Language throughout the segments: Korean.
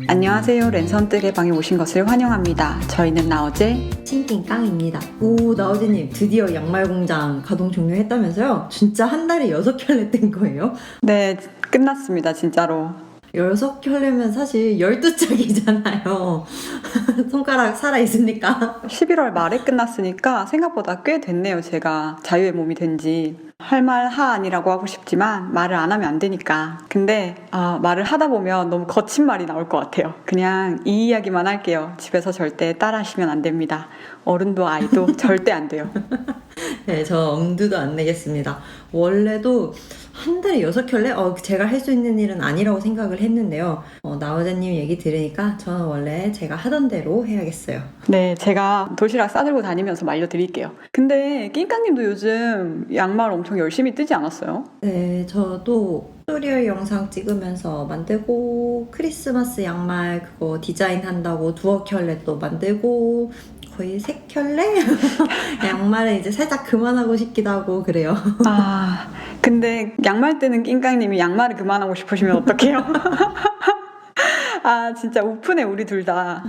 안녕하세요. 랜선뜨개 방에 오신 것을 환영합니다. 저희는 나어제 칭칭깡입니다. 오, 나어제님 드디어 양말 공장 가동 종료했다면서요? 진짜 한 달에 6켤레 뜬 거예요? 네, 끝났습니다. 진짜로. 6켤레면 사실 12짝이잖아요. 손가락 살아있습니까? 11월 말에 끝났으니까 생각보다 꽤 됐네요. 제가 자유의 몸이 된지. 할 말 하아니라고 하고 싶지만 말을 안 하면 안 되니까. 근데 말을 하다 보면 너무 거친 말이 나올 것 같아요. 그냥 이 이야기만 할게요. 집에서 절대 따라하시면 안 됩니다. 어른도 아이도 절대 안 돼요. 네, 저 엄두도 안 내겠습니다. 원래도 한 달에 6켤레? 제가 할 수 있는 일은 아니라고 생각을 했는데요. 나어제님 얘기 들으니까 저는 원래 제가 하던 대로 해야겠어요. 네, 제가 도시락 싸들고 다니면서 말려드릴게요. 근데 낑깡님도 요즘 양말 엄청 열심히 뜨지 않았어요? 네, 저도 튜토리얼 영상 찍으면서 만들고 크리스마스 양말 그거 디자인 한다고 2켤레 또 만들고 거의 3켤레? 양말을 이제 살짝 그만하고 싶기도 하고 그래요. 근데 양말 뜨는 낑깡님이 양말을 그만하고 싶으시면 어떡해요? 진짜 우프네 우리 둘 다.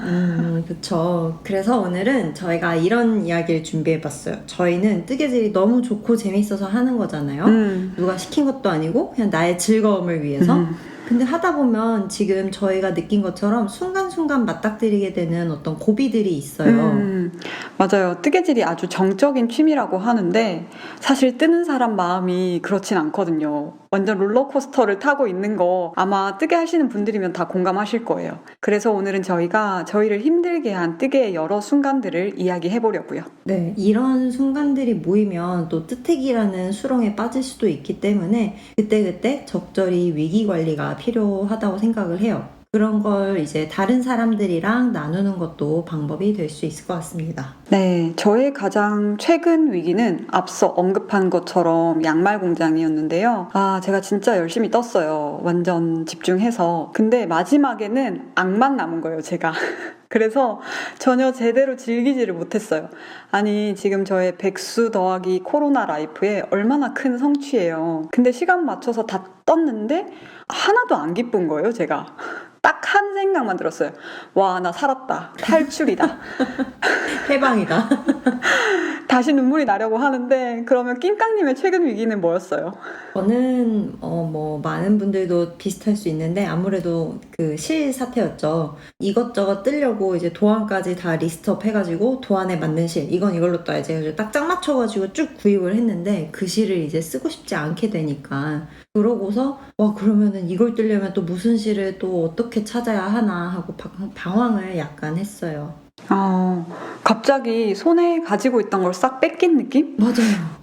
그쵸. 그래서 오늘은 저희가 이런 이야기를 준비해봤어요. 저희는 뜨개질이 너무 좋고 재밌어서 하는 거잖아요. 누가 시킨 것도 아니고 그냥 나의 즐거움을 위해서. 근데 하다 보면 지금 저희가 느낀 것처럼 순간순간 맞닥뜨리게 되는 어떤 고비들이 있어요. 맞아요. 뜨개질이 아주 정적인 취미라고 하는데 사실 뜨는 사람 마음이 그렇진 않거든요. 완전 롤러코스터를 타고 있는 거 아마 뜨개 하시는 분들이면 다 공감하실 거예요. 그래서 오늘은 저희가 저희를 힘들게 한 뜨개의 여러 순간들을 이야기해 보려고요. 네, 이런 순간들이 모이면 또 뜨택이라는 수렁에 빠질 수도 있기 때문에 그때그때 적절히 위기 관리가 필요하다고 생각을 해요. 그런 걸 이제 다른 사람들이랑 나누는 것도 방법이 될 수 있을 것 같습니다. 네, 저의 가장 최근 위기는 앞서 언급한 것처럼 양말 공장이었는데요. 제가 진짜 열심히 떴어요. 완전 집중해서. 근데 마지막에는 악만 남은 거예요, 제가. 그래서 전혀 제대로 즐기지를 못했어요. 아니, 지금 저의 백수 더하기 코로나 라이프에 얼마나 큰 성취예요. 근데 시간 맞춰서 다 떴는데 하나도 안 기쁜 거예요, 제가. 딱 한 생각만 들었어요. 와, 나 살았다. 탈출이다. 해방이다. 다시 눈물이 나려고 하는데 그러면 낑깡님의 최근 위기는 뭐였어요? 저는 많은 분들도 비슷할 수 있는데 아무래도 그 실 사태였죠. 이것저것 뜨려고 이제 도안까지 다 리스트업 해가지고 도안에 맞는 실 이건 이걸로 떠야지 해가지고 딱 짝 맞춰가지고 쭉 구입을 했는데 그 실을 이제 쓰고 싶지 않게 되니까 그러고서 그러면은 이걸 뜨려면 또 무슨 실을 또 어떻게 찾아야 하나 하고 방황을 약간 했어요. 갑자기 손에 가지고 있던 걸 싹 뺏긴 느낌? 맞아요.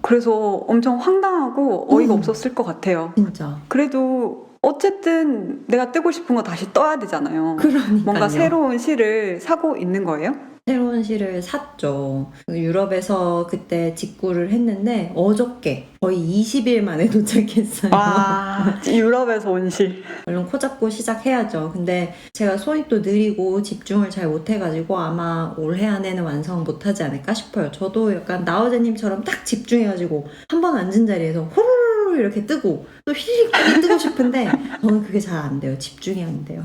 그래서 엄청 황당하고 어이가 없었을 것 같아요. 진짜. 그래도 어쨌든 내가 뜨고 싶은 거 다시 떠야 되잖아요. 그러니까요. 뭔가 새로운 실을 사고 있는 거예요? 새로운 실을 샀죠. 유럽에서 그때 직구를 했는데 어저께 거의 20일 만에 도착했어요. 유럽에서 온 실. 얼른 코 잡고 시작해야죠. 근데 제가 손이 또 느리고 집중을 잘 못해가지고 아마 올해 안에는 완성 못하지 않을까 싶어요. 저도 약간 나어제님처럼 딱 집중해가지고 한 번 앉은 자리에서 호로로 이렇게 뜨고 또 휘릭 뜨고 싶은데 저는 그게 잘 안 돼요. 집중이 안 돼요.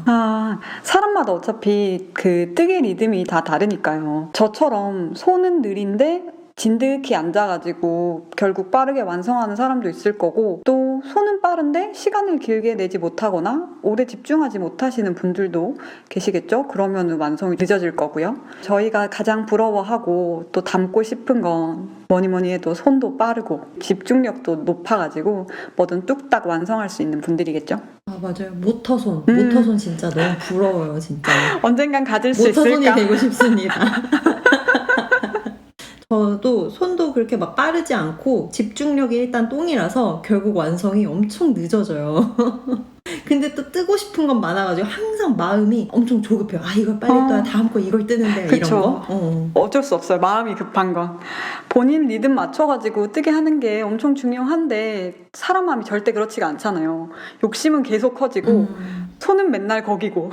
사람마다 어차피 그 뜨개 리듬이 다 다르니까요. 저처럼 손은 느린데 진득히 앉아가지고 결국 빠르게 완성하는 사람도 있을 거고 또 손은 빠른데 시간을 길게 내지 못하거나 오래 집중하지 못하시는 분들도 계시겠죠? 그러면 완성이 늦어질 거고요. 저희가 가장 부러워하고 또 닮고 싶은 건 뭐니 해도 손도 빠르고 집중력도 높아가지고 뭐든 뚝딱 완성할 수 있는 분들이겠죠? 맞아요. 모터손 진짜 너무 부러워요. 진짜 언젠간 가질 수 있을까? 모터손이 되고 싶습니다. 저도 손도 그렇게 막 빠르지 않고 집중력이 일단 똥이라서 결국 완성이 엄청 늦어져요. 근데 또 뜨고 싶은 건 많아가지고 항상 마음이 엄청 조급해요. 이걸 빨리 떠야 다음 거 이걸 뜨는데 이런 거. 어쩔 수 없어요. 마음이 급한 건. 본인 리듬 맞춰가지고 뜨게 하는 게 엄청 중요한데 사람 마음이 절대 그렇지가 않잖아요. 욕심은 계속 커지고 손은 맨날 거기고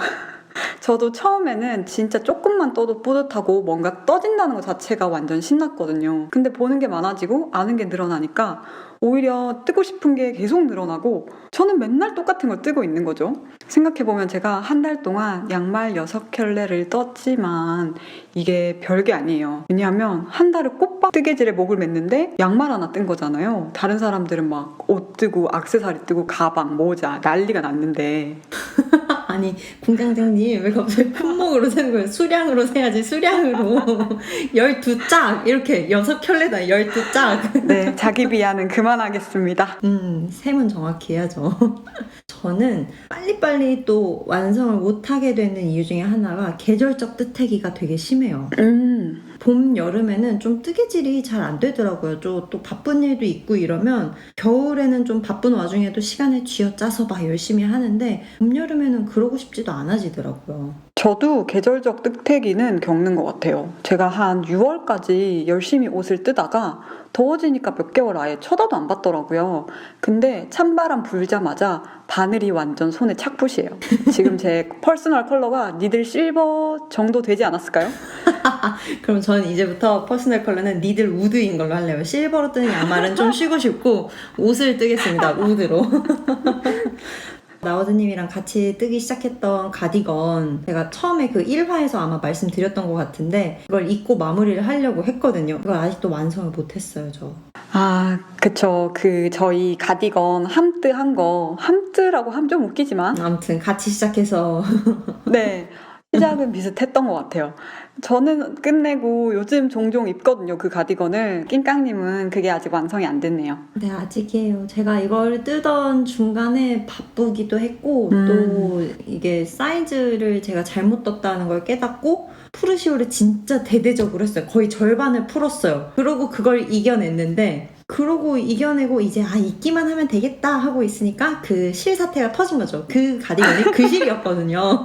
저도 처음에는 진짜 조금만 떠도 뿌듯하고 뭔가 떠진다는 것 자체가 완전 신났거든요. 근데 보는 게 많아지고 아는 게 늘어나니까 오히려 뜨고 싶은 게 계속 늘어나고 저는 맨날 똑같은 걸 뜨고 있는 거죠. 생각해보면 제가 한 달 동안 양말 6켤레를 떴지만 이게 별게 아니에요. 왜냐하면 한 달을 꼬박 뜨개질에 목을 맸는데 양말 하나 뜬 거잖아요. 다른 사람들은 막 옷 뜨고 액세서리 뜨고 가방, 모자 난리가 났는데 아니 공장장님 왜 갑자기 품목으로 세는 거예요? 수량으로 세야지 수량으로 12짝 이렇게 6켤레다 12짝 네, 자기 비하는 그만하겠습니다. 셈은 정확히 해야죠. 저는 빨리빨리 또 완성을 못하게 되는 이유 중에 하나가 계절적 뜨태기가 되게 심해요. 봄, 여름에는 좀 뜨개질이 잘 안 되더라고요. 또 바쁜 일도 있고 이러면 겨울에는 좀 바쁜 와중에도 시간을 쥐어짜서 막 열심히 하는데 봄, 여름에는 그러고 싶지도 않아지더라고요. 저도 계절적 뜨태기는 겪는 것 같아요. 제가 한 6월까지 열심히 옷을 뜨다가 더워지니까 몇 개월 아예 쳐다도 안 봤더라고요. 근데 찬바람 불자마자 바늘이 완전 손에 착붙이에요. 지금 제 퍼스널 컬러가 니들 실버 정도 되지 않았을까요? 그럼 저는 이제부터 퍼스널 컬러는 니들 우드인 걸로 할래요. 실버로 뜨는 양말은 좀 쉬고 싶고 옷을 뜨겠습니다. 우드로. 나워드님이랑 같이 뜨기 시작했던 가디건 제가 처음에 그 1화에서 아마 말씀드렸던 것 같은데 그걸 입고 마무리를 하려고 했거든요. 그걸 아직도 완성을 못했어요. 저. 아, 그쵸. 저희 가디건 함뜨 한 거, 함뜨라고 하면 좀 웃기지만 아무튼 같이 시작해서 네, 시작은 비슷했던 것 같아요. 저는 끝내고 요즘 종종 입거든요. 그 가디건을. 낑깡님은 그게 아직 완성이 안 됐네요. 네, 아직이에요. 제가 이걸 뜨던 중간에 바쁘기도 했고 또 이게 사이즈를 제가 잘못 떴다는 걸 깨닫고 프루시오를 진짜 대대적으로 했어요. 거의 절반을 풀었어요. 그러고 그걸 이겨냈는데 그러고 이겨내고 이제 입기만 하면 되겠다 하고 있으니까 그 실 사태가 터진 거죠. 그 가디건이 그 실이었거든요.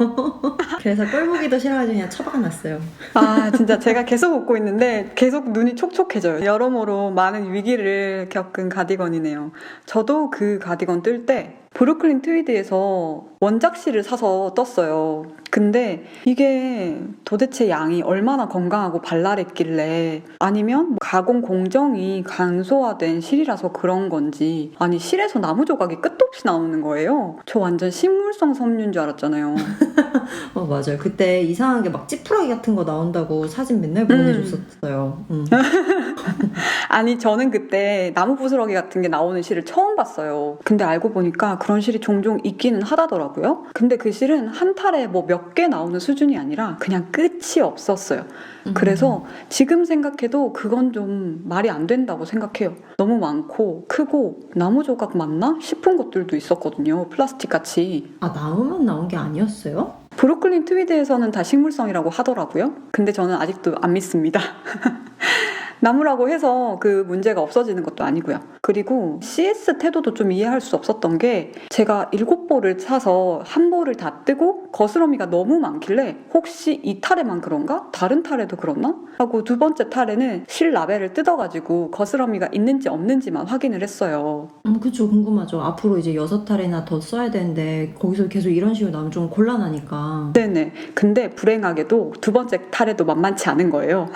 그래서 꼴보기도 싫어가지고 그냥 처박아놨어요. 아, 진짜 제가 계속 웃고 있는데 계속 눈이 촉촉해져요. 여러모로 많은 위기를 겪은 가디건이네요. 저도 그 가디건 뜰 때 브루클린 트위드에서 원작실을 사서 떴어요. 근데 이게 도대체 양이 얼마나 건강하고 발랄했길래 아니면 가공 공정이 간소화된 실이라서 그런 건지 아니 실에서 나무 조각이 끝도 없이 나오는 거예요. 저 완전 식물성 섬유인 줄 알았잖아요. 맞아요. 그때 이상하게 막 찌푸라기 같은 거 나온다고 사진 맨날 보내줬었어요. 아니 저는 그때 나무 부스러기 같은 게 나오는 실을 처음 봤어요. 근데 알고 보니까 그런 실이 종종 있기는 하다더라고요. 근데 그 실은 한 탈에 뭐 몇 개 나오는 수준이 아니라 그냥 끝이 없었어요. 그래서 지금 생각해도 그건 좀 말이 안 된다고 생각해요. 너무 많고 크고 나무 조각 맞나 싶은 것들도 있었거든요. 플라스틱 같이. 나무만 나온 게 아니었어요? 브루클린 트위드에서는 다 식물성이라고 하더라고요. 근데 저는 아직도 안 믿습니다. 나무라고 해서 그 문제가 없어지는 것도 아니고요. 그리고 CS 태도도 좀 이해할 수 없었던 게 제가 7볼을 사서 한 볼을 다 뜨고 거스러미가 너무 많길래 혹시 이 탈에만 그런가? 다른 탈에도 그렇나? 하고 두 번째 탈에는 실 라벨을 뜯어가지고 거스러미가 있는지 없는지만 확인을 했어요. 그쵸. 궁금하죠. 앞으로 이제 6탈이나 더 써야 되는데 거기서 계속 이런 식으로 나오면 좀 곤란하니까. 네네. 근데 불행하게도 두 번째 탈에도 만만치 않은 거예요.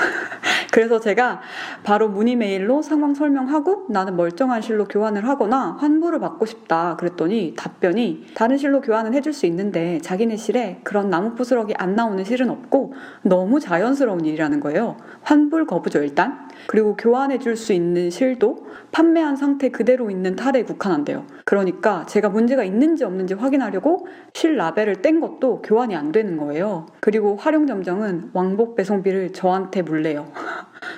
그래서 제가 바로 문의 메일로 상황 설명하고 나는 멀쩡한 실로 교환을 하거나 환불을 받고 싶다 그랬더니 답변이 다른 실로 교환은 해줄 수 있는데 자기네 실에 그런 나무 부스러기 안 나오는 실은 없고 너무 자연스러운 일이라는 거예요. 환불 거부죠 일단. 그리고 교환해줄 수 있는 실도 판매한 상태 그대로 있는 탈에 국한한대요. 그러니까 제가 문제가 있는지 없는지 확인하려고 실 라벨을 뗀 것도 교환이 안 되는 거예요. 그리고 활용점정은 왕복 배송비를 저한테 물래요.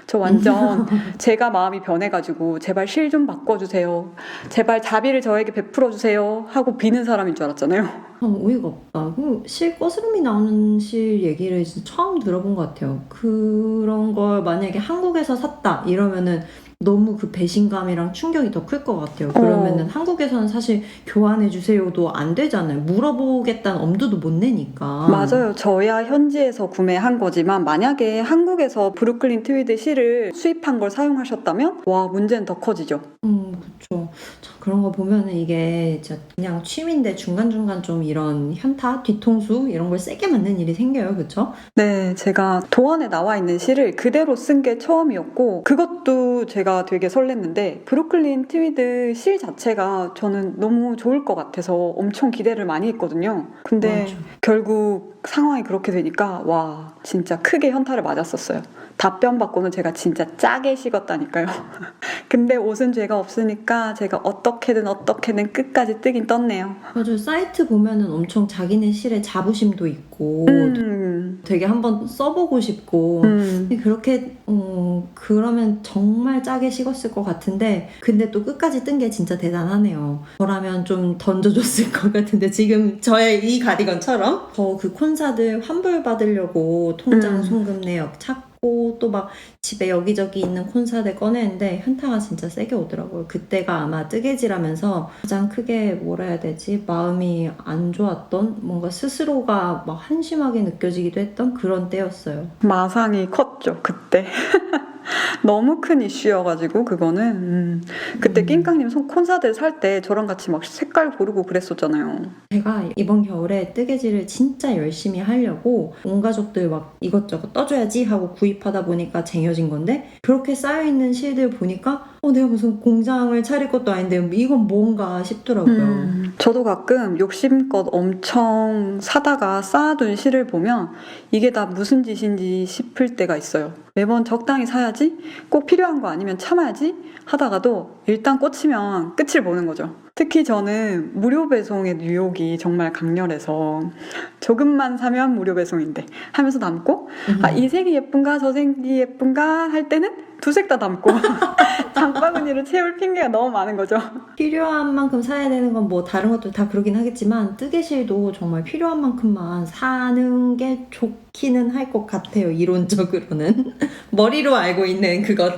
저 완전 제가 마음이 변해가지고 제발 실 좀 바꿔주세요. 제발 자비를 저에게 베풀어주세요 하고 비는 사람인 줄 알았잖아요. 어이가 없다. 실 거스름이 나오는 실 얘기를 진짜 처음 들어본 것 같아요. 그런 걸 만약에 한국에서 샀다 이러면은 너무 그 배신감이랑 충격이 더 클 것 같아요. 그러면은 한국에서는 사실 교환해주세요도 안 되잖아요. 물어보겠다는 엄두도 못 내니까. 맞아요. 저야 현지에서 구매한 거지만 만약에 한국에서 브루클린 트위드 실을 수입한 걸 사용하셨다면 와 문제는 더 커지죠. 그쵸. 참 그런 거 보면은 이게 진짜 그냥 취미인데 중간중간 좀 이런 현타, 뒤통수 이런 걸 세게 맞는 일이 생겨요. 그쵸? 네, 제가 도안에 나와 있는 시를 그대로 쓴 게 처음이었고, 그것도 제가 되게 설렜는데, 브루클린 트위드 실 자체가 저는 너무 좋을 것 같아서 엄청 기대를 많이 했거든요. 근데 맞아. 결국 상황이 그렇게 되니까, 와, 진짜 크게 현타를 맞았었어요. 답변 받고는 제가 진짜 짜게 식었다니까요. 근데 옷은 죄가 없으니까 제가 어떻게든 끝까지 뜨긴 떴네요. 맞아요. 사이트 보면은 엄청 자기네 실에 자부심도 있고 되게 한번 써보고 싶고 근데 그렇게 그러면 정말 짜게 식었을 것 같은데 근데 또 끝까지 뜬 게 진짜 대단하네요. 저라면 좀 던져줬을 것 같은데 지금 저의 이 가디건처럼 저 그 콘사들 환불 받으려고 통장 송금 내역 찾고 또 막 집에 여기저기 있는 콘사들 꺼내는데 현타가 진짜 세게 오더라고요. 그때가 아마 뜨개질하면서 가장 크게 뭐라 해야 되지? 마음이 안 좋았던 뭔가 스스로가 막 한심하게 느껴지기도 했던 그런 때였어요. 마상이 컸죠, 그때. 너무 큰 이슈여가지고 그거는 그때 낑깡님 콘사들 살 때 저랑 같이 막 색깔 고르고 그랬었잖아요. 제가 이번 겨울에 뜨개질을 진짜 열심히 하려고 온 가족들 막 이것저것 떠줘야지 하고 구입하다 보니까 쟁여진 건데 그렇게 쌓여있는 실들 보니까 내가 무슨 공장을 차릴 것도 아닌데 이건 뭔가 싶더라고요. 저도 가끔 욕심껏 엄청 사다가 쌓아둔 실을 보면 이게 다 무슨 짓인지 싶을 때가 있어요. 매번 적당히 사야지, 꼭 필요한 거 아니면 참아야지 하다가도 일단 꽂히면 끝을 보는 거죠. 특히 저는 무료 배송의 유혹이 정말 강렬해서 조금만 사면 무료 배송인데 하면서 담고 이 색이 예쁜가 저 색이 예쁜가 할 때는 두 색 다 담고 장바구니를 채울 핑계가 너무 많은 거죠. 필요한 만큼 사야 되는 건 뭐 다른 것도 다 그러긴 하겠지만 뜨개실도 정말 필요한 만큼만 사는 게 좋기는 할 것 같아요. 이론적으로는. 머리로 알고 있는 그것.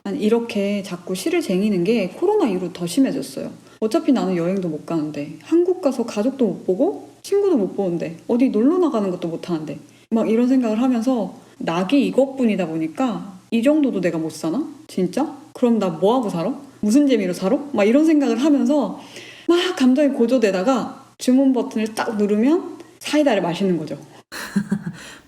아니, 이렇게 자꾸 실을 쟁이는 게 코로나 이후로 더 심해졌어요. 어차피 나는 여행도 못 가는데 한국 가서 가족도 못 보고 친구도 못 보는데 어디 놀러 나가는 것도 못 하는데 막 이런 생각을 하면서 낙이 이것뿐이다 보니까 이 정도도 내가 못 사나? 진짜? 그럼 나 뭐하고 살아? 무슨 재미로 살아? 막 이런 생각을 하면서 막 감정이 고조되다가 주문 버튼을 딱 누르면 사이다를 마시는 거죠.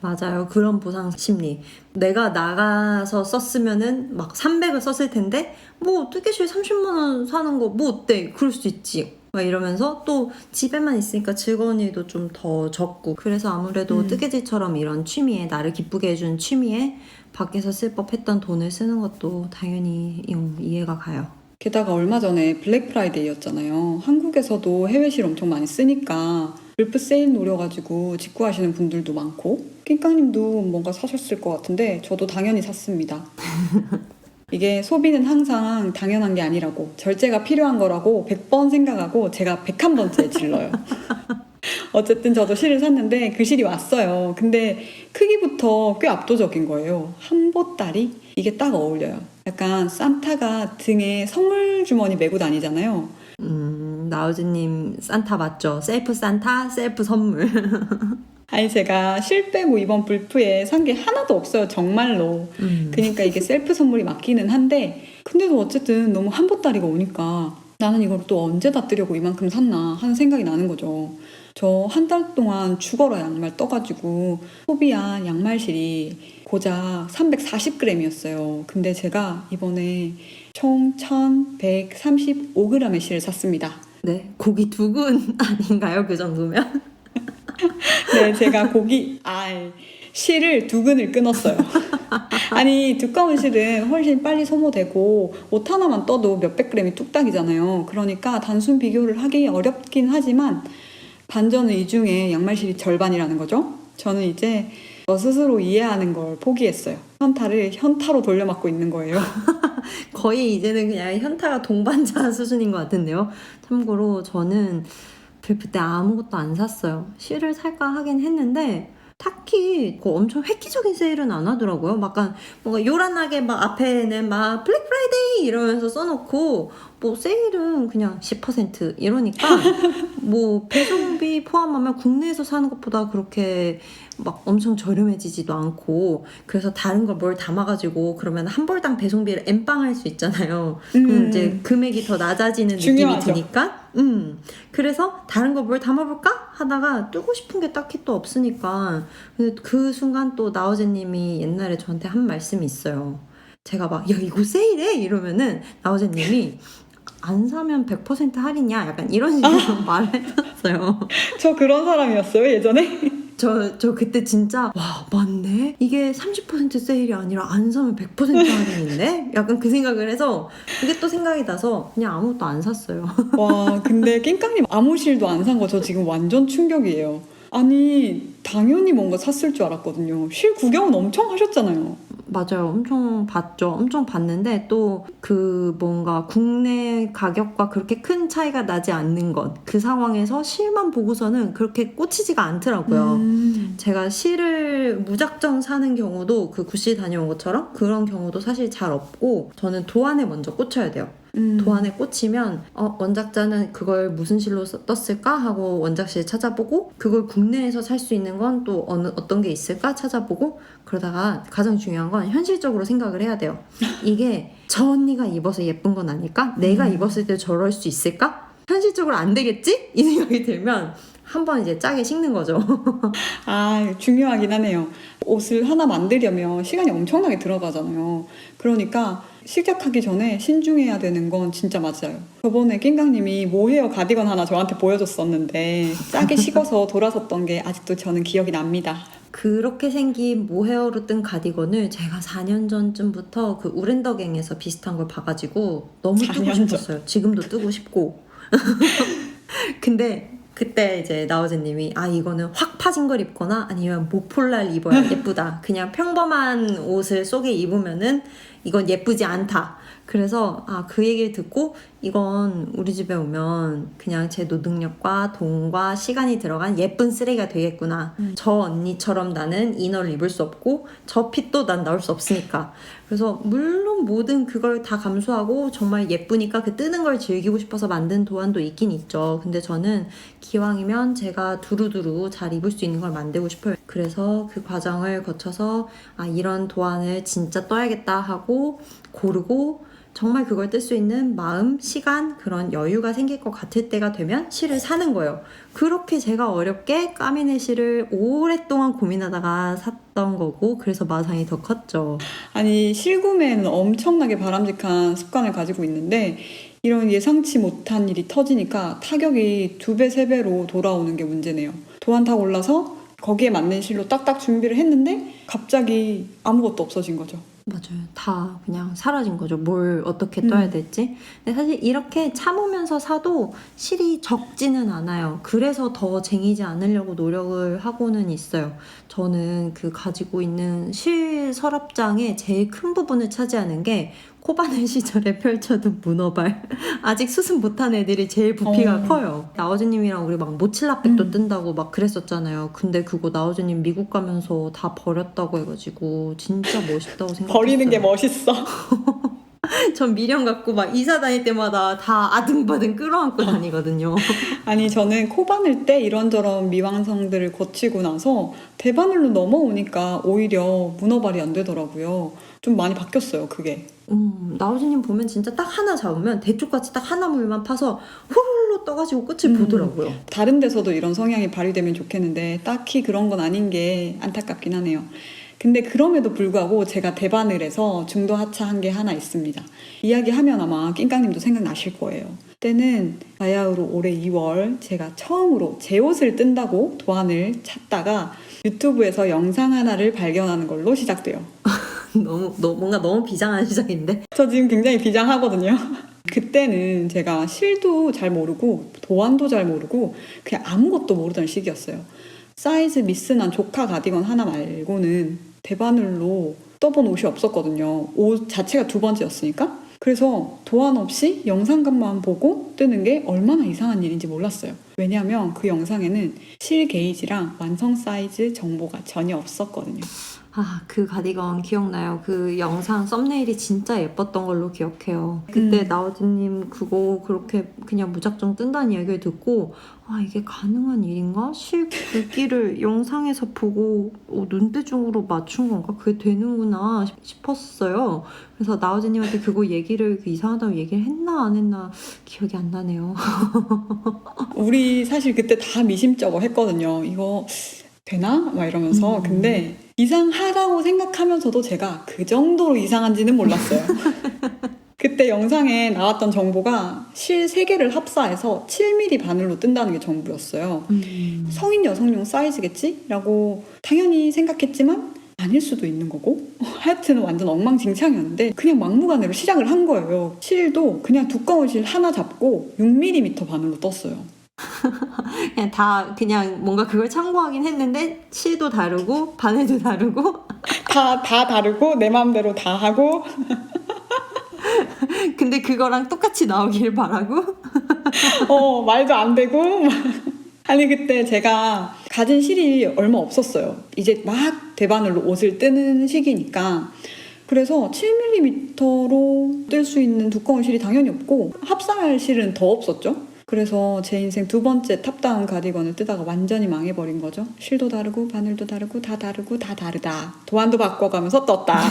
맞아요. 그런 보상 심리. 내가 나가서 썼으면은 막 300을 썼을 텐데 뭐 뜨개실 30만 원 사는 거 뭐 어때? 그럴 수 있지. 막 이러면서 또 집에만 있으니까 즐거운 일도 좀 더 적고 그래서 아무래도 뜨개질처럼 이런 취미에 나를 기쁘게 해주는 취미에 밖에서 쓸 법했던 돈을 쓰는 것도 당연히 이해가 가요. 게다가 얼마 전에 블랙 프라이데이였잖아요. 한국에서도 해외실 엄청 많이 쓰니까 울프 세일 노려가지고 직구하시는 분들도 많고 낑깡님도 뭔가 사셨을 것 같은데 저도 당연히 샀습니다. 이게 소비는 항상 당연한 게 아니라고 절제가 필요한 거라고 100번 생각하고 제가 101번째 질러요. 어쨌든 저도 실을 샀는데 그 실이 왔어요. 근데 크기부터 꽤 압도적인 거예요. 한 보따리? 이게 딱 어울려요. 약간 산타가 등에 선물 주머니 메고 다니잖아요. 나우즈님 산타 맞죠? 셀프 산타, 셀프 선물. 아니 제가 실 빼고 이번 불프에 산 게 하나도 없어요. 정말로. 그러니까 이게 셀프 선물이 맞기는 한데 근데도 어쨌든 너무 한 보따리가 오니까 나는 이걸 또 언제 다 뜨려고 이만큼 샀나 하는 생각이 나는 거죠. 저 한 달 동안 죽어라 양말 떠가지고 소비한 양말실이 고작 340g이었어요. 근데 제가 이번에 총 1135g의 실을 샀습니다. 네, 고기 두근 아닌가요? 그 정도면? 네, 제가 실을 2근을 끊었어요. 아니, 두꺼운 실은 훨씬 빨리 소모되고 옷 하나만 떠도 몇백 그램이 뚝딱이잖아요. 그러니까 단순 비교를 하기 어렵긴 하지만 반전은 이 중에 양말실이 절반이라는 거죠. 저는 이제 저 스스로 이해하는 걸 포기했어요. 현타를 현타로 돌려막고 있는 거예요. 거의 이제는 그냥 현타가 동반자 수준인 것 같은데요. 참고로 저는 불프 때 아무것도 안 샀어요. 실을 살까 하긴 했는데 딱히 그 엄청 획기적인 세일은 안 하더라고요. 약간 뭔가 요란하게 막 앞에는 막 블랙 프라이데이 이러면서 써놓고 뭐 세일은 그냥 10% 이러니까 뭐 배송비 포함하면 국내에서 사는 것보다 그렇게 막 엄청 저렴해지지도 않고 그래서 다른 걸 뭘 담아가지고 그러면 한 벌당 배송비를 엠빵할 수 있잖아요. 이제 금액이 더 낮아지는 중요하죠. 느낌이 드니까 그래서 다른 거 뭘 담아볼까 하다가 뜨고 싶은 게 딱히 또 없으니까 근데 그 순간 또 나우제님이 옛날에 저한테 한 말씀이 있어요. 제가 막 야 이거 세일해 이러면은 나우제님이 안 사면 100% 할인이야 약간 이런 식으로 말을 했었어요. 저 그런 사람이었어요, 예전에. 저 그때 진짜 와 맞네 이게 30% 세일이 아니라 안 사면 100% 할인인데 약간 그 생각을 해서 그게 또 생각이 나서 그냥 아무것도 안 샀어요. 와, 근데 낑깡님 아무 실도 안 산 거 저 지금 완전 충격이에요. 아니, 당연히 뭔가 샀을 줄 알았거든요. 실 구경은 엄청 하셨잖아요. 맞아요. 엄청 봤죠. 엄청 봤는데 또 그 뭔가 국내 가격과 그렇게 큰 차이가 나지 않는 것. 그 상황에서 실만 보고서는 그렇게 꽂히지가 않더라고요. 제가 실을 무작정 사는 경우도 그 구씨 다녀온 것처럼 그런 경우도 사실 잘 없고 저는 도안에 먼저 꽂혀야 돼요. 도안에 꽂히면 원작자는 그걸 무슨 실로 떴을까 하고 원작실 찾아보고 그걸 국내에서 살 수 있는 건 또 어떤 게 있을까 찾아보고 그러다가 가장 중요한 건 현실적으로 생각을 해야 돼요. 이게 저 언니가 입어서 예쁜 건 아닐까? 내가 입었을 때 저럴 수 있을까? 현실적으로 안 되겠지? 이 생각이 들면 한번 이제 짜게 식는 거죠. 아, 중요하긴 하네요. 옷을 하나 만들려면 시간이 엄청나게 들어가잖아요. 그러니까 시작하기 전에 신중해야 되는 건 진짜 맞아요. 저번에 낑깡님이 모헤어 가디건 하나 저한테 보여줬었는데 짜게 식어서 돌아섰던 게 아직도 저는 기억이 납니다. 그렇게 생긴 모헤어로 뜬 가디건을 제가 4년 전쯤부터 그 우렌더갱에서 비슷한 걸 봐가지고 너무 4년 뜨고 전. 싶었어요. 지금도 뜨고 싶고. 근데 그때 이제 나우제님이 이거는 확 파진 걸 입거나 아니면 모폴라를 입어야 예쁘다. 그냥 평범한 옷을 속에 입으면은 이건 예쁘지 않다. 그래서 그 얘기를 듣고 이건 우리 집에 오면 그냥 제 노동력과 돈과 시간이 들어간 예쁜 쓰레기가 되겠구나. 저 언니처럼 나는 이너를 입을 수 없고 저 핏도 난 나올 수 없으니까. 그래서 물론 모든 그걸 다 감수하고 정말 예쁘니까 그 뜨는 걸 즐기고 싶어서 만든 도안도 있긴 있죠. 근데 저는 기왕이면 제가 두루두루 잘 입을 수 있는 걸 만들고 싶어요. 그래서 그 과정을 거쳐서 이런 도안을 진짜 떠야겠다 하고 고르고 정말 그걸 뜰 수 있는 마음, 시간, 그런 여유가 생길 것 같을 때가 되면 실을 사는 거예요. 그렇게 제가 어렵게 까미네 실을 오랫동안 고민하다가 샀던 거고 그래서 마상이 더 컸죠. 아니, 실구매는 엄청나게 바람직한 습관을 가지고 있는데 이런 예상치 못한 일이 터지니까 타격이 2배, 3배로 돌아오는 게 문제네요. 도안 다 올라서 거기에 맞는 실로 딱딱 준비를 했는데 갑자기 아무것도 없어진 거죠. 맞아요. 다 그냥 사라진 거죠. 뭘 어떻게 떠야 될지. 근데 사실 이렇게 참으면서 사도 실이 적지는 않아요. 그래서 더 쟁이지 않으려고 노력을 하고는 있어요. 저는 그 가지고 있는 실 서랍장의 제일 큰 부분을 차지하는 게 코바늘 시절에 펼쳐둔 문어발. 아직 수습 못한 애들이 제일 부피가 커요. 나우즈님이랑 우리 막 모칠라백도 뜬다고 막 그랬었잖아요. 근데 그거 나우즈님 미국 가면서 다 버렸다고 해가지고 진짜 멋있다고 생각했어요. 버리는 게 멋있어. 전 미련 갖고 막 이사 다닐 때마다 다 아등바등 끌어안고 다니거든요. 아니, 저는 코바늘 때 이런저런 미완성들을 거치고 나서 대바늘로 넘어오니까 오히려 문어발이 안 되더라고요. 좀 많이 바뀌었어요, 그게. 나우지님 보면 진짜 딱 하나 잡으면 대쪽같이 딱 하나 물만 파서 후루루 떠가지고 끝을 보더라고요. 다른 데서도 이런 성향이 발휘되면 좋겠는데 딱히 그런 건 아닌 게 안타깝긴 하네요. 근데 그럼에도 불구하고 제가 대바늘에서 중도 하차한 게 하나 있습니다. 이야기하면 아마 낑깡님도 생각나실 거예요. 그때는 바야흐로 올해 2월 제가 처음으로 제 옷을 뜬다고 도안을 찾다가 유튜브에서 영상 하나를 발견하는 걸로 시작돼요. 뭔가 너무 비장한 시작인데? 저 지금 굉장히 비장하거든요. 그때는 제가 실도 잘 모르고 도안도 잘 모르고 그냥 아무것도 모르던 시기였어요. 사이즈 미스난 조카 가디건 하나 말고는 대바늘로 떠본 옷이 없었거든요. 옷 자체가 2번째였으니까. 그래서 도안 없이 영상값만 보고 뜨는 게 얼마나 이상한 일인지 몰랐어요. 왜냐하면 그 영상에는 실 게이지랑 완성 사이즈 정보가 전혀 없었거든요. 아, 그 가디건 기억나요? 그 영상 썸네일이 진짜 예뻤던 걸로 기억해요. 그때 나우진님 그거 그렇게 그냥 무작정 뜬다는 이야기를 듣고 아, 이게 가능한 일인가? 실 굵기를 영상에서 보고 눈대중으로 맞춘 건가? 그게 되는구나 싶었어요. 그래서 나우진님한테 그거 얘기를 이상하다고 얘기를 했나 안 했나 기억이 안 나네요. 우리 사실 그때 다 미심쩍어 했거든요. 이거 되나? 막 이러면서. 근데 이상하다고 생각하면서도 제가 그 정도로 이상한지는 몰랐어요. 그때 영상에 나왔던 정보가 실 3개를 합사해서 7mm 바늘로 뜬다는 게 전부였어요. 성인 여성용 사이즈겠지? 라고 당연히 생각했지만 아닐 수도 있는 거고 하여튼 완전 엉망진창이었는데 그냥 막무가내로 시작을 한 거예요. 실도 그냥 두꺼운 실 하나 잡고 6mm 바늘로 떴어요. 그냥 뭔가 그걸 참고하긴 했는데 실도 다르고 바늘도 다르고 다 다르고 내 마음대로 다 하고 근데 그거랑 똑같이 나오길 바라고 말도 안 되고 아니 그때 제가 가진 실이 얼마 없었어요. 이제 막 대바늘로 옷을 뜨는 시기니까 그래서 7mm로 뜰 수 있는 두꺼운 실이 당연히 없고 합사할 실은 더 없었죠. 그래서 제 인생 2번째 탑다운 가디건을 뜨다가 완전히 망해버린 거죠. 실도 다르고 바늘도 다르고 다 다르다. 도안도 바꿔가면서 떴다.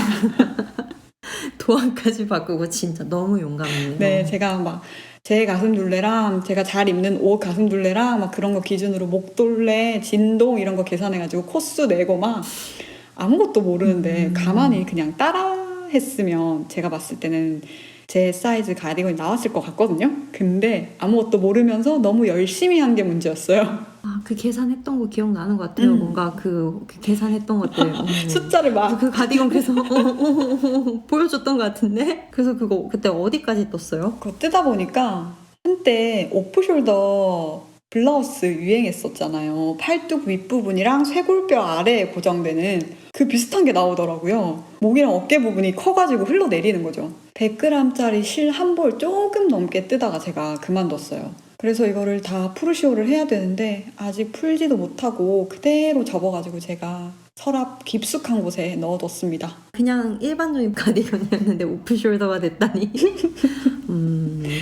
도안까지 바꾸고 진짜 너무 용감해요. 네, 제가 막 제 가슴 둘레랑 제가 잘 입는 옷 가슴 둘레랑 막 그런 거 기준으로 목 둘레, 진동 이런 거 계산해가지고 코수 내고 막 아무것도 모르는데 가만히 그냥 따라 했으면 제가 봤을 때는 제 사이즈 가디건이 나왔을 것 같거든요. 근데 아무것도 모르면서 너무 열심히 한 게 문제였어요. 아, 그 계산했던 거 기억나는 것 같아요. 뭔가 그 계산했던 것들. 숫자를 막 그 가디건 그래서 보여줬던 것 같은데. 그래서 그거 그때 어디까지 떴어요? 그거 뜨다 보니까 한때 오프숄더 블라우스 유행했었잖아요. 팔뚝 윗부분이랑 쇄골뼈 아래에 고정되는 그 비슷한 게 나오더라고요. 목이랑 어깨 부분이 커가지고 흘러내리는 거죠. 100g짜리 실 한 벌 조금 넘게 뜨다가 제가 그만뒀어요. 그래서 이거를 다 프루시오를 해야 되는데 아직 풀지도 못하고 그대로 접어가지고 제가 서랍 깊숙한 곳에 넣어뒀습니다. 그냥 일반적인 가디건이었는데 오프숄더가 됐다니.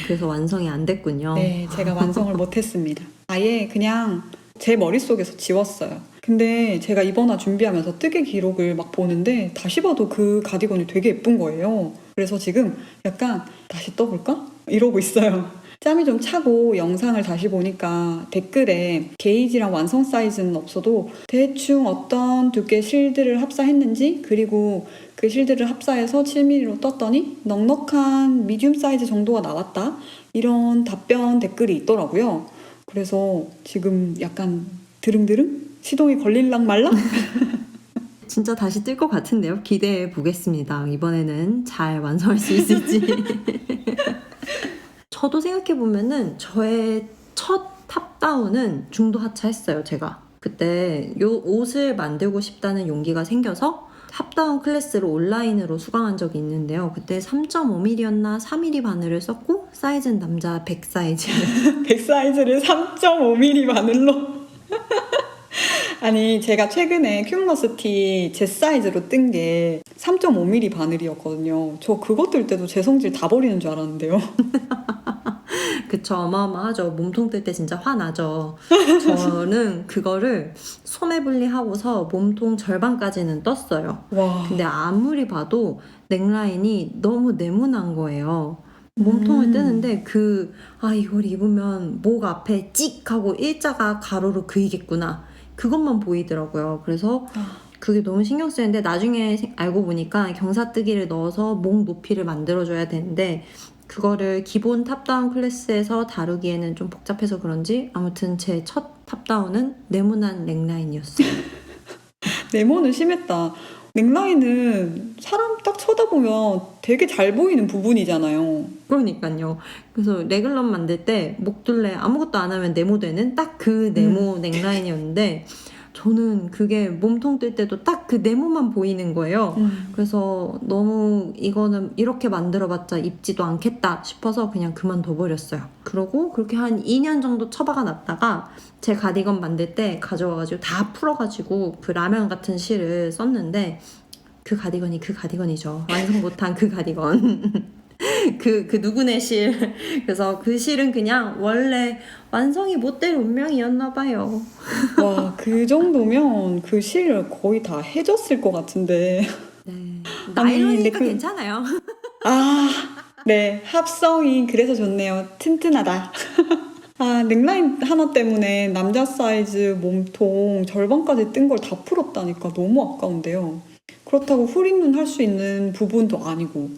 그래서 완성이 안 됐군요. 네, 제가 완성을 못했습니다. 아예 그냥 제 머릿속에서 지웠어요. 근데 제가 이번화 준비하면서 뜨개 기록을 막 보는데 다시 봐도 그 가디건이 되게 예쁜 거예요. 그래서 지금 약간 다시 떠볼까? 이러고 있어요. 짬이 좀 차고 영상을 다시 보니까 댓글에 게이지랑 완성 사이즈는 없어도 대충 어떤 두께 실들을 합사했는지 그리고 그 실들을 합사해서 7mm로 떴더니 넉넉한 미디움 사이즈 정도가 나왔다 이런 답변 댓글이 있더라고요. 그래서 지금 약간 드릉드릉? 시동이 걸릴랑 말랑? 진짜 다시 뜰 것 같은데요. 기대해 보겠습니다. 이번에는 잘 완성할 수 있을지. 저도 생각해보면은 저의 첫 탑다운은 중도 하차했어요. 제가 그때 요 옷을 만들고 싶다는 용기가 생겨서 탑다운 클래스를 온라인으로 수강한 적이 있는데요. 그때 3.5mm였나 4mm 바늘을 썼고 사이즈는 남자 100 사이즈. 100 사이즈를 3.5mm 바늘로 아니 제가 최근에 큐머스티 제 사이즈로 뜬 게 3.5mm 바늘이었거든요. 저 그거 뜰 때도 제 성질 다 버리는 줄 알았는데요. 그쵸, 어마어마하죠. 몸통 뜰 때 진짜 화나죠. 저는 그거를 소매 분리하고서 몸통 절반까지는 떴어요. 와. 근데 아무리 봐도 넥라인이 너무 네모난 거예요. 몸통을 뜨는데 이걸 입으면 목 앞에 찍 하고 일자가 가로로 그이겠구나. 그것만 보이더라고요. 그래서 그게 너무 신경 쓰이는데 나중에 알고 보니까 경사뜨기를 넣어서 목 높이를 만들어줘야 되는데 그거를 기본 탑다운 클래스에서 다루기에는 좀 복잡해서 그런지 아무튼 제 첫 탑다운은 네모난 넥라인이었어요. 네모는 심했다. 넥라인은 사람 딱 쳐다보면 되게 잘 보이는 부분이잖아요. 그러니까요. 그래서 레글런 만들 때 목둘레 아무것도 안 하면 네모되는 딱 그 네모 넥라인이었는데 저는 그게 몸통 뜰 때도 딱 그 네모만 보이는 거예요. 그래서 너무 이거는 이렇게 만들어봤자 입지도 않겠다 싶어서 그냥 그만둬버렸어요. 그러고 그렇게 한 2년 정도 처박아 놨다가 제 가디건 만들 때 가져와가지고 다 풀어가지고 그 라면 같은 실을 썼는데 그 가디건이 그 가디건이죠. 완성 못한 그 가디건. 그 누구네 실. 그래서 그 실은 그냥 원래 완성이 못 될 운명이었나 봐요. 와, 그 정도면 그 실 거의 다 해졌을 것 같은데. 네. 아니, 나일론이니까 근데 괜찮아요. 아, 네. 합성이 그래서 좋네요. 튼튼하다. 아, 넥라인 하나 때문에 남자 사이즈 몸통 절반까지 뜬 걸 다 풀었다니까 너무 아까운데요. 그렇다고 후린눈 할 수 있는 부분도 아니고.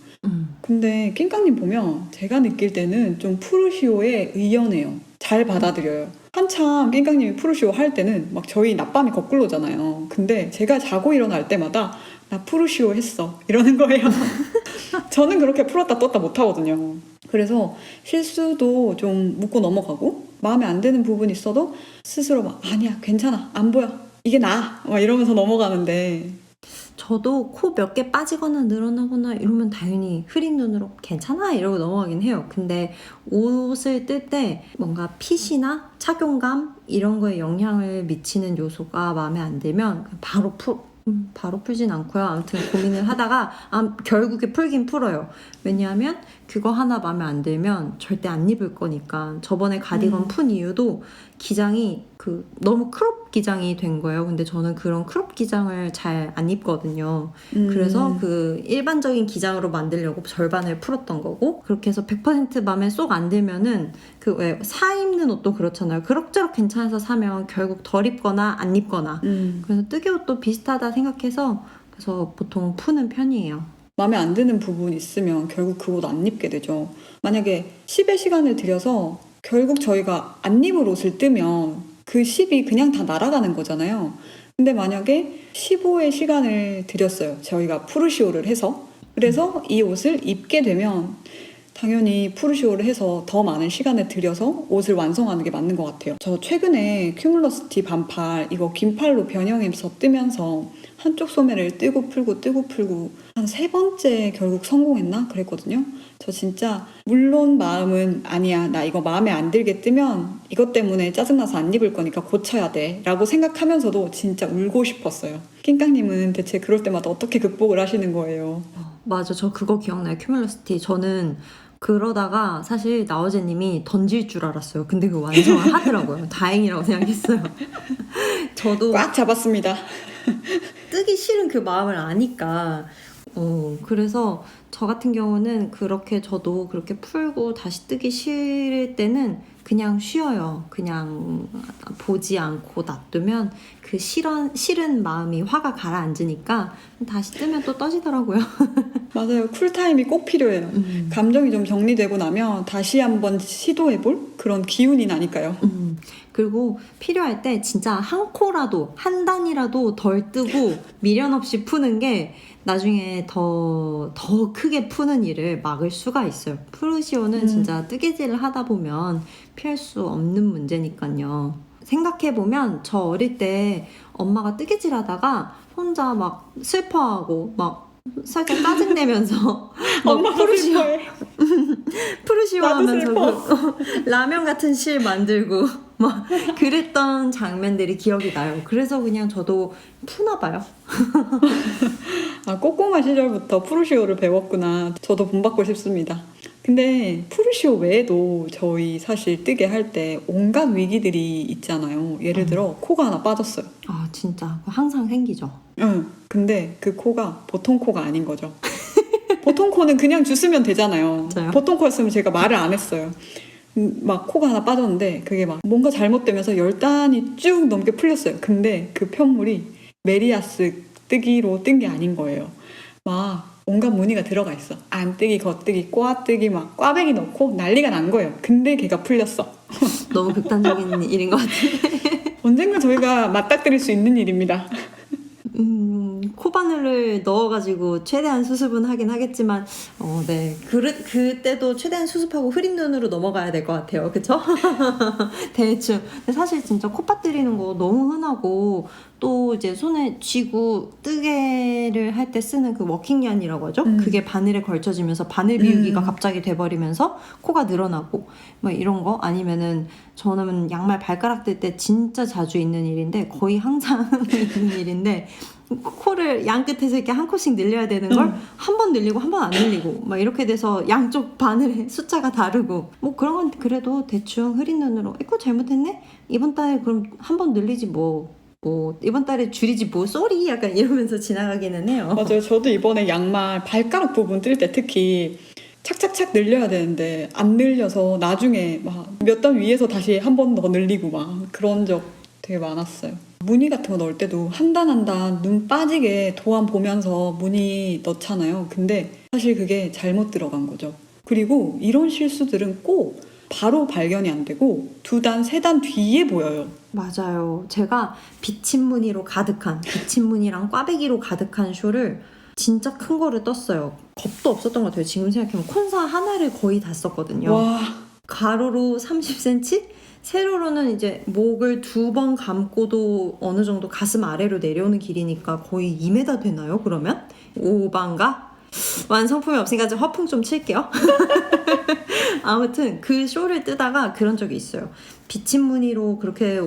근데 낑깡님 보면 제가 느낄 때는 좀 푸르시오에 의연해요. 잘 받아들여요. 한참 낑깡님이 푸르시오 할 때는 막 저희 낮밤이 거꾸로잖아요. 근데 제가 자고 일어날 때마다 나 푸르시오 했어 이러는 거예요. 저는 그렇게 풀었다 떴다 못하거든요. 그래서 실수도 좀 묻고 넘어가고 마음에 안 드는 부분이 있어도 스스로 막 아니야 괜찮아 안 보여 이게 나아 막 이러면서 넘어가는데 저도 코 몇 개 빠지거나 늘어나거나 이러면 당연히 흐린 눈으로 괜찮아 이러고 넘어가긴 해요. 근데 옷을 뜰 때 뭔가 핏이나 착용감 이런 거에 영향을 미치는 요소가 마음에 안 들면 바로 풀진 않고요. 아무튼 고민을 하다가 결국에 풀긴 풀어요. 왜냐하면 그거 하나 마음에 안 들면 절대 안 입을 거니까. 저번에 가디건 푼 이유도 기장이 너무 크롭 기장이 된 거예요. 근데 저는 그런 크롭 기장을 잘 안 입거든요. 그래서 그 일반적인 기장으로 만들려고 절반을 풀었던 거고, 그렇게 해서 100% 마음에 쏙 안 들면은 그 왜 사 입는 옷도 그렇잖아요. 그럭저럭 괜찮아서 사면 결국 덜 입거나 안 입거나. 그래서 뜨개 옷도 비슷하다 생각해서 그래서 보통 푸는 편이에요. 마음에 안 드는 부분 있으면 결국 그 옷 안 입게 되죠. 만약에 10의 시간을 들여서 결국 저희가 안 입을 옷을 뜨면 그 10이 그냥 다 날아가는 거잖아요. 근데 만약에 15의 시간을 들였어요. 저희가 푸르시오를 해서. 그래서 이 옷을 입게 되면 당연히 푸르시오를 해서 더 많은 시간을 들여서 옷을 완성하는 게 맞는 것 같아요. 저 최근에 큐뮬러스티 반팔 이거 긴팔로 변형해서 뜨면서 한쪽 소매를 뜨고 풀고 한 3번째 결국 성공했나? 그랬거든요. 저 진짜 물론 마음은 아니야 나 이거 마음에 안 들게 뜨면 이것 때문에 짜증나서 안 입을 거니까 고쳐야 돼 라고 생각하면서도 진짜 울고 싶었어요. 낑깡님은 대체 그럴 때마다 어떻게 극복을 하시는 거예요? 맞아, 저 그거 기억나요. 큐뮬러스티. 저는 그러다가 사실 나어제님이 던질 줄 알았어요. 근데 그 완성을 하더라고요. 다행이라고 생각했어요. 저도 꽉 잡았습니다. 뜨기 싫은 그 마음을 아니까. 그래서 저 같은 경우는 저도 그렇게 풀고 다시 뜨기 싫을 때는 그냥 쉬어요. 그냥 보지 않고 놔두면 그 싫은 마음이 화가 가라앉으니까 다시 뜨면 또 떠지더라고요. 맞아요. 쿨타임이 꼭 필요해요. 감정이 좀 정리되고 나면 다시 한번 시도해볼 그런 기운이 나니까요. 그리고 필요할 때 진짜 한 코라도 한 단이라도 덜 뜨고 미련 없이 푸는 게 나중에 더 크게 푸는 일을 막을 수가 있어요. 푸르시오는 진짜 뜨개질을 하다 보면 피할 수 없는 문제니까요. 생각해보면 저 어릴 때 엄마가 뜨개질 하다가 혼자 막 슬퍼하고 막 살짝 짜증내면서 엄마가 슬퍼해. 푸르시오 나도 하면서 라면 같은 실 만들고 막 그랬던 장면들이 기억이 나요. 그래서 그냥 저도 푸나 봐요. 아, 꼬꼬마 시절부터 푸르시오를 배웠구나. 저도 본받고 싶습니다. 근데 푸르시오 외에도 저희 사실 뜨개 할 때 온갖 위기들이 있잖아요. 예를 들어 코가 하나 빠졌어요. 아 진짜 항상 생기죠. 응. 근데 그 코가 보통 코가 아닌 거죠. 보통 코는 그냥 주스면 되잖아요. 맞아요. 보통 코였으면 제가 말을 안 했어요. 막 코가 하나 빠졌는데 그게 막 뭔가 잘못되면서 10단이 쭉 넘게 풀렸어요. 근데 그 편물이 메리아스 뜨기로 뜬 게 아닌 거예요. 막 온갖 무늬가 들어가 있어. 안뜨기, 겉뜨기, 꽈뜨기 막 꽈배기 넣고 난리가 난 거예요. 근데 걔가 풀렸어. 너무 극단적인 일인 것 같은데. 언젠가 저희가 맞닥뜨릴 수 있는 일입니다. 코바늘을 넣어가지고 최대한 수습은 하긴 하겠지만, 네. 그때도 최대한 수습하고 흐린 눈으로 넘어가야 될 것 같아요. 그쵸? 대충. 근데 사실 진짜 콧바뜨리는 거 너무 흔하고, 또 이제 손에 쥐고 뜨개를 할 때 쓰는 그 워킹얀이라고 하죠? 그게 바늘에 걸쳐지면서 바늘 비우기가 갑자기 돼버리면서 코가 늘어나고, 뭐 이런 거. 아니면은 저는 양말 발가락 뜰 때 진짜 자주 있는 일인데, 거의 항상 있는 일인데, 코를 양 끝에서 이렇게 한 코씩 늘려야 되는 걸 한 번 늘리고 한 번 안 늘리고 막 이렇게 돼서 양쪽 바늘의 숫자가 다르고, 뭐 그런 건 그래도 대충 흐린 눈으로 이거 잘못했네? 이번 달에 그럼 한 번 늘리지 뭐 이번 달에 줄이지 뭐 쏘리 약간 이러면서 지나가기는 해요. 맞아요. 저도 이번에 양말 발가락 부분 뜰 때 특히 착착착 늘려야 되는데 안 늘려서 나중에 막 몇 단 위에서 다시 한 번 더 늘리고 막 그런 적 되게 많았어요. 무늬 같은 거 넣을 때도 한 단 한 단 눈 빠지게 도안 보면서 무늬 넣잖아요. 근데 사실 그게 잘못 들어간 거죠. 그리고 이런 실수들은 꼭 바로 발견이 안 되고 2단, 3단 뒤에 보여요. 맞아요. 제가 비침무늬로 가득한, 비침무늬랑 꽈배기로 가득한 쇼를 진짜 큰 거를 떴어요. 겁도 없었던 것 같아요. 지금 생각해보면 콘사 하나를 거의 다 썼거든요. 와, 가로로 30cm? 세로로는 이제 목을 2번 감고도 어느 정도 가슴 아래로 내려오는 길이니까 거의 2m 되나요? 그러면? 5반가? 완성품이 없으니까 좀 허풍 좀 칠게요. 아무튼 그 쇼를 뜨다가 그런 적이 있어요. 비침무늬로 그렇게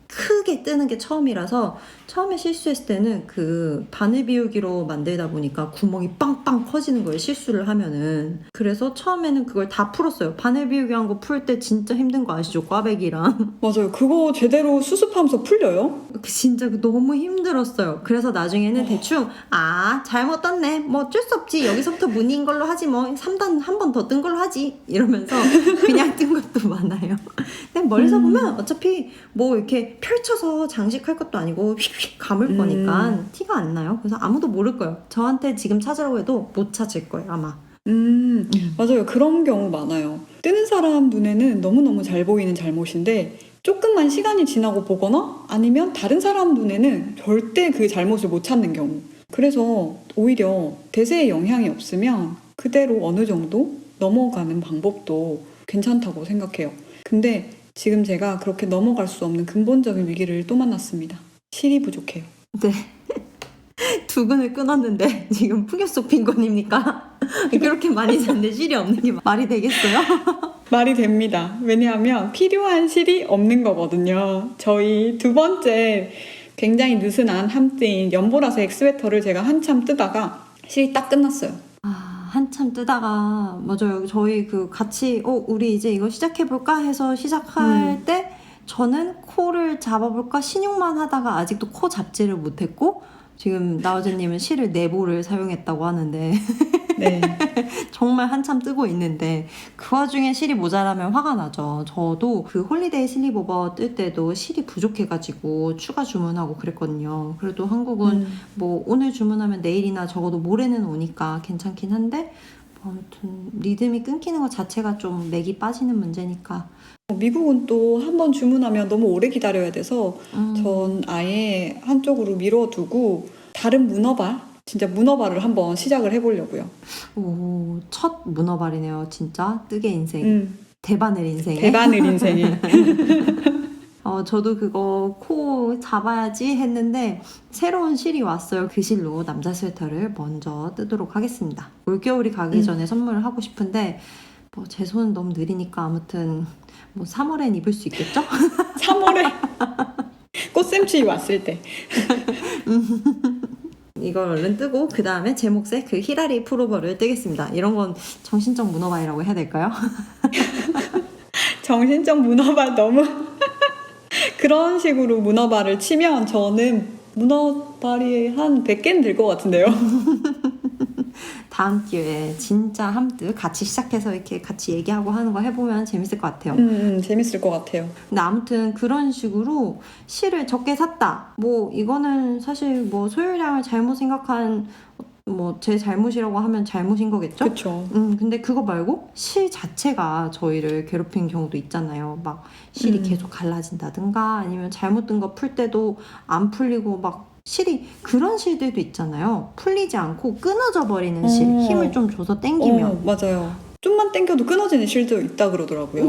크게 뜨는 게 처음이라서 처음에 실수했을 때는 그 바늘 비우기로 만들다 보니까 구멍이 빵빵 커지는 거예요. 실수를 하면은. 그래서 처음에는 그걸 다 풀었어요. 바늘 비우기 한 거 풀 때 진짜 힘든 거 아시죠? 꽈배기랑. 맞아요. 그거 제대로 수습하면서 풀려요? 진짜 너무 힘들었어요. 그래서 나중에는 대충 잘못 떴네. 뭐 어쩔 수 없지. 여기서부터 무늬인 걸로 하지 뭐. 3단 한 번 더 뜬 걸로 하지. 이러면서 그냥 뜬 것도 많아요. 근데 멀리서 보면 어차피 뭐 이렇게 펼쳐서 장식할 것도 아니고 휙휙 감을 거니까 티가 안 나요. 그래서 아무도 모를 거예요. 저한테 지금 찾으라고 해도 못 찾을 거예요, 아마. 맞아요. 그런 경우 많아요. 뜨는 사람 눈에는 너무너무 잘 보이는 잘못인데 조금만 시간이 지나고 보거나 아니면 다른 사람 눈에는 절대 그 잘못을 못 찾는 경우. 그래서 오히려 대세에 영향이 없으면 그대로 어느 정도 넘어가는 방법도 괜찮다고 생각해요. 근데 지금 제가 그렇게 넘어갈 수 없는 근본적인 위기를 또 만났습니다. 실이 부족해요. 네. 두근을 끊었는데 지금 풍요 속 빈곤입니까? 그렇게 많이 샀는데 실이 없는 게 말이 되겠어요? 말이 됩니다. 왜냐하면 필요한 실이 없는 거거든요. 저희 2번째 굉장히 느슨한 함뜨인 연보라색 스웨터를 제가 한참 뜨다가 실이 딱 끝났어요. 한참 뜨다가 맞아요. 저희 그 같이 우리 이제 이거 시작해볼까 해서 시작할 때 저는 코를 잡아볼까 신용만 하다가 아직도 코 잡지를 못했고 지금 나우재님은 실을 4보를 사용했다고 하는데 네. 정말 한참 뜨고 있는데 그 와중에 실이 모자라면 화가 나죠. 저도 그 홀리데이 슬립오버 뜰 때도 실이 부족해가지고 추가 주문하고 그랬거든요. 그래도 한국은 뭐 오늘 주문하면 내일이나 적어도 모레는 오니까 괜찮긴 한데 아무튼 리듬이 끊기는 것 자체가 좀 맥이 빠지는 문제니까. 미국은 또 한 번 주문하면 너무 오래 기다려야 돼서 전 아예 한쪽으로 미뤄두고 다른 문어발, 진짜 문어발을 한번 시작을 해보려고요. 오, 첫 문어발이네요. 진짜 뜨개 인생. 대바늘 인생에. 대바늘 인생에. 저도 그거 코 잡아야지 했는데 새로운 실이 왔어요. 그 실로 남자 스웨터를 먼저 뜨도록 하겠습니다. 올겨울이 가기 전에 선물을 하고 싶은데 뭐 제 손은 너무 느리니까 아무튼 뭐 3월엔 입을 수 있겠죠? 3월에 꽃샘추위 왔을 때. 이걸 얼른 뜨고 그 다음에 제 몫에 그 히라리 풀오버를 뜨겠습니다. 이런 건 정신적 문어발이라고 해야 될까요? 정신적 문어발 너무 그런 식으로 문어발을 치면 저는 문어발이 한 100개는 될 것 같은데요. 다음 기회에 진짜 함뜻 같이 시작해서 이렇게 같이 얘기하고 하는 거 해보면 재밌을 것 같아요. 재밌을 것 같아요. 근데 아무튼 그런 식으로 실을 적게 샀다. 뭐 이거는 사실 뭐 소유량을 잘못 생각한 뭐 제 잘못이라고 하면 잘못인 거겠죠? 그쵸. 근데 그거 말고 실 자체가 저희를 괴롭히는 경우도 있잖아요. 막 실이 계속 갈라진다든가 아니면 잘못 든 거 풀 때도 안 풀리고 막 실이 그런 실들도 있잖아요. 풀리지 않고 끊어져 버리는 실. 힘을 좀 줘서 당기면. 맞아요. 좀만 당겨도 끊어지는 실도 있다 그러더라고요.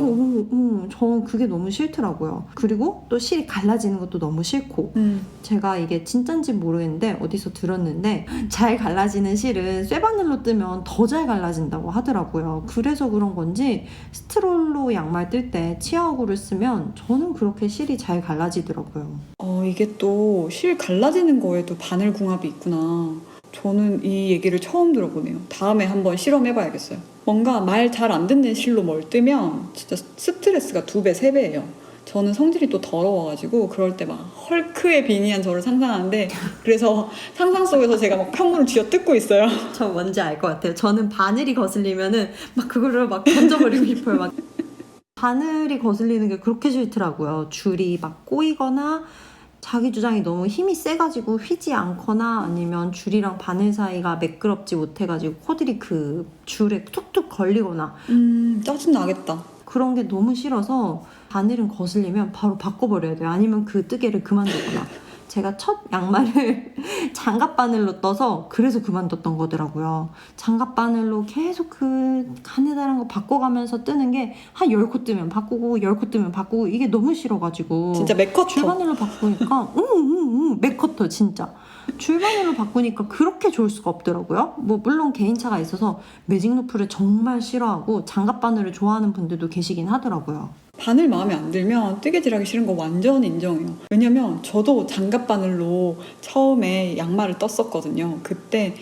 저는 그게 너무 싫더라고요. 그리고 또 실이 갈라지는 것도 너무 싫고 제가 이게 진짠지 모르겠는데 어디서 들었는데 잘 갈라지는 실은 쇠바늘로 뜨면 더 잘 갈라진다고 하더라고요. 그래서 그런 건지 스트롤로 양말 뜰 때 치아어구를 쓰면 저는 그렇게 실이 잘 갈라지더라고요. 이게 또 실 갈라지는 거에도 바늘궁합이 있구나. 저는 이 얘기를 처음 들어보네요. 다음에 한번 실험해봐야겠어요. 뭔가 말 잘 안 듣는 실로 뭘 뜨면 진짜 스트레스가 2배, 3배예요. 저는 성질이 또 더러워가지고 그럴 때 막 헐크에 빈이한 저를 상상하는데 그래서 상상 속에서 제가 막 편물을 쥐어 뜯고 있어요. 저 뭔지 알 것 같아요. 저는 바늘이 거슬리면은 막 그거를 막 던져버리고 싶어요. 막 바늘이 거슬리는 게 그렇게 싫더라고요. 줄이 막 꼬이거나 자기 주장이 너무 힘이 세가지고 휘지 않거나 아니면 줄이랑 바늘 사이가 매끄럽지 못해가지고 코들이 그 줄에 툭툭 걸리거나 짜증나겠다. 그런 게 너무 싫어서 바늘은 거슬리면 바로 바꿔버려야 돼요. 아니면 그 뜨개를 그만두거나. 제가 첫 양말을 장갑 바늘로 떠서 그래서 그만뒀던 거더라고요. 장갑 바늘로 계속 그 가느다란 거 바꿔가면서 뜨는 게 한 10코 뜨면 바꾸고 10코 뜨면 바꾸고 이게 너무 싫어가지고 진짜 맥커터. 줄바늘로 바꾸니까 맥커터 진짜 줄바늘로 바꾸니까 그렇게 좋을 수가 없더라고요. 뭐 물론 개인차가 있어서 매직 노프를 정말 싫어하고 장갑 바늘을 좋아하는 분들도 계시긴 하더라고요. 바늘 마음에 안 들면 뜨개질하기 싫은 거 완전 인정해요. 왜냐면 저도 장갑 바늘로 처음에 양말을 떴었거든요. 그때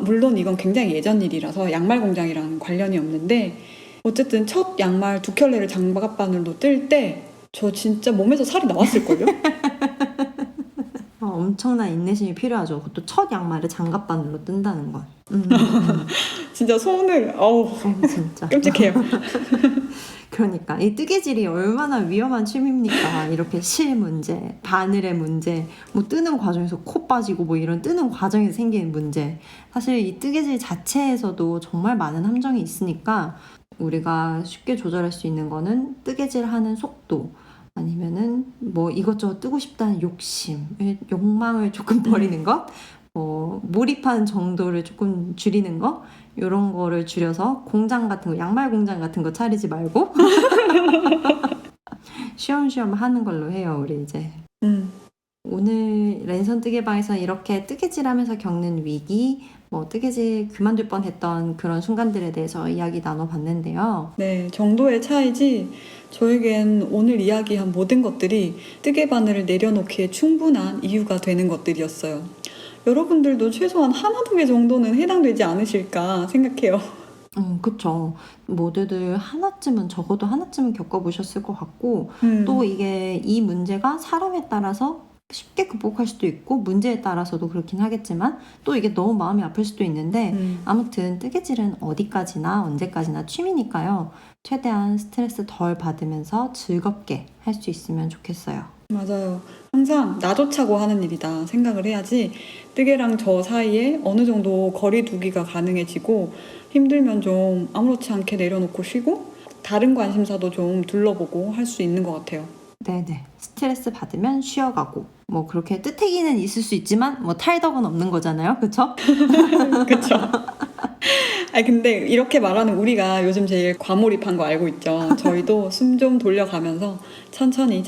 물론 이건 굉장히 예전 일이라서 양말 공장이랑 관련이 없는데 어쨌든 첫 양말 2켤레를 장갑 바늘로 뜰 때 저 진짜 몸에서 살이 나왔을걸요? 엄청난 인내심이 필요하죠. 그것도 첫 양말을 장갑 바늘로 뜬다는 건. 진짜 손을 진짜 끔찍해요. 그러니까 이 뜨개질이 얼마나 위험한 취미입니까? 이렇게 실 문제, 바늘의 문제, 뭐 뜨는 과정에서 코 빠지고 뭐 이런 뜨는 과정에서 생기는 문제. 사실 이 뜨개질 자체에서도 정말 많은 함정이 있으니까 우리가 쉽게 조절할 수 있는 거는 뜨개질 하는 속도 아니면은 뭐 이것저것 뜨고 싶다는 욕심, 욕망을 조금 버리는 것, 몰입하는 정도를 조금 줄이는 거 이런 거를 줄여서 공장 같은 거, 양말 공장 같은 거 차리지 말고 쉬엄쉬엄 하는 걸로 해요. 우리 이제 오늘 랜선 뜨개방에서 이렇게 뜨개질하면서 겪는 위기, 뭐 뜨개질 그만둘 뻔했던 그런 순간들에 대해서 이야기 나눠봤는데요. 네, 정도의 차이지 저에겐 오늘 이야기한 모든 것들이 뜨개 바늘을 내려놓기에 충분한 이유가 되는 것들이었어요. 여러분들도 최소한 하나 두 개 정도는 해당되지 않으실까 생각해요. 그쵸. 모두들 하나쯤은 적어도 하나쯤은 겪어보셨을 것 같고 또 이게 이 문제가 사람에 따라서 쉽게 극복할 수도 있고 문제에 따라서도 그렇긴 하겠지만 또 이게 너무 마음이 아플 수도 있는데 아무튼 뜨개질은 어디까지나 언제까지나 취미니까요. 최대한 스트레스 덜 받으면서 즐겁게 할 수 있으면 좋겠어요. 맞아요. 항상 나조차고 하는 일이다 생각을 해야지 뜨개랑 저 사이에 어느 정도 거리 두기가 가능해지고 힘들면 좀 아무렇지 않게 내려놓고 쉬고 다른 관심사도 좀 둘러보고 할 수 있는 것 같아요. 네네. 스트레스 받으면 쉬어가고 뭐 그렇게 뜨태기는 있을 수 있지만 뭐 탈덕은 없는 거잖아요. 그쵸? 그쵸? 근데 이렇게 말하는 우리가 요즘 제일 과몰입한 거 알고 있죠? 저희도 숨 좀 돌려가면서 천천히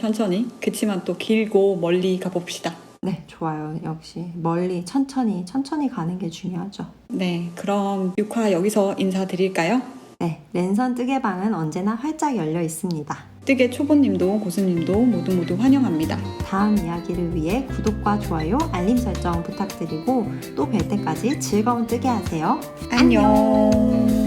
그치만 또 길고 멀리 가봅시다. 네, 좋아요. 역시 멀리 천천히 가는 게 중요하죠. 네, 그럼 6화 여기서 인사드릴까요? 네, 랜선 뜨개방은 언제나 활짝 열려 있습니다. 뜨개 초보님도 고수님도 모두 환영합니다. 다음 이야기를 위해 구독과 좋아요, 알림 설정 부탁드리고 또 뵐 때까지 즐거운 뜨개 하세요. 안녕.